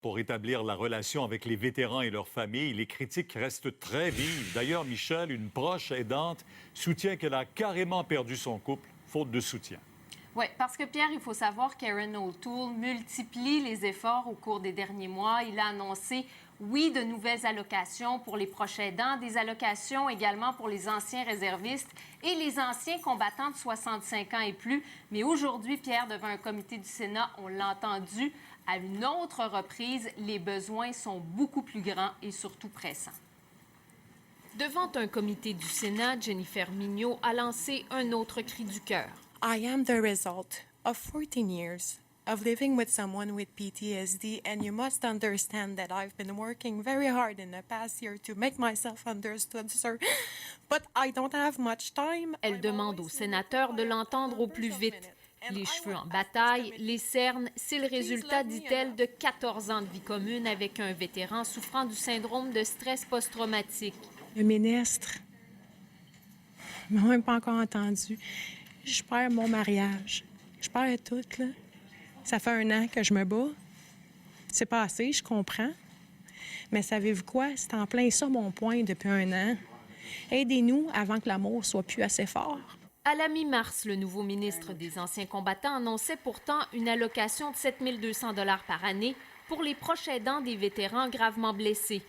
Pour établir la relation avec les vétérans et leurs familles, les critiques restent très vives. D'ailleurs, Michel, une proche aidante, soutient qu'elle a carrément perdu son couple, faute de soutien. Oui, parce que Pierre, il faut savoir qu'Aaron O'Toole multiplie les efforts au cours des derniers mois. Il a annoncé, oui, de nouvelles allocations pour les proches aidants, des allocations également pour les anciens réservistes et les anciens combattants de 65 ans et plus. Mais aujourd'hui, Pierre, devant un comité du Sénat, on l'a entendu, à une autre reprise, les besoins sont beaucoup plus grands et surtout pressants. Devant un comité du Sénat, Jennifer Mignot a lancé un autre cri du cœur. I am the result of 14 years of living with someone with PTSD, and you must understand that I've been working very hard in the past year to make myself understood, sir. But I don't have much time. Elle demande aux sénateurs de l'entendre au plus vite. Les cheveux en bataille, les cernes, c'est le résultat, dit-elle, de 14 ans de vie commune avec un vétéran souffrant du syndrome de stress post-traumatique. Le ministre m'a même pas encore entendu. Je perds mon mariage. Je perds tout, là. Ça fait 1 an que je me bats. C'est pas assez, je comprends. Mais savez-vous quoi? C'est en plein ça, mon point, depuis 1 an. Aidez-nous avant que l'amour soit plus assez fort. À la mi-mars, le nouveau ministre des Anciens combattants annonçait pourtant une allocation de 7 200 $ par année pour les proches aidants des vétérans gravement blessés.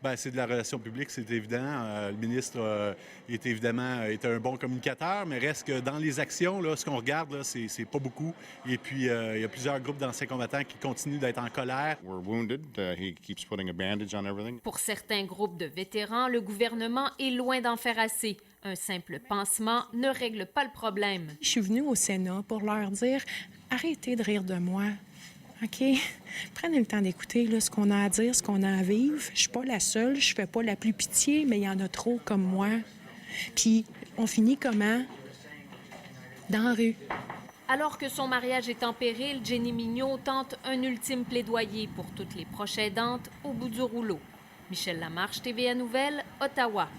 Bien, c'est de la relation publique, c'est évident. Le ministre est un bon communicateur, mais reste que dans les actions, là, ce qu'on regarde, là, c'est pas beaucoup. Et puis, il y a plusieurs groupes d'anciens combattants qui continuent d'être en colère. Pour certains groupes de vétérans, le gouvernement est loin d'en faire assez. Un simple pansement ne règle pas le problème. Je suis venue au Sénat pour leur dire « Arrêtez de rire de moi. OK? Prenez le temps d'écouter là, ce qu'on a à dire, ce qu'on a à vivre. Je suis pas la seule, je fais pas la plus pitié, mais il y en a trop comme moi. Puis, on finit comment? Dans la rue. » Alors que son mariage est en péril, Jenny Mignot tente un ultime plaidoyer pour toutes les proches aidantes au bout du rouleau. Michel Lamarche, TVA Nouvelles, Ottawa.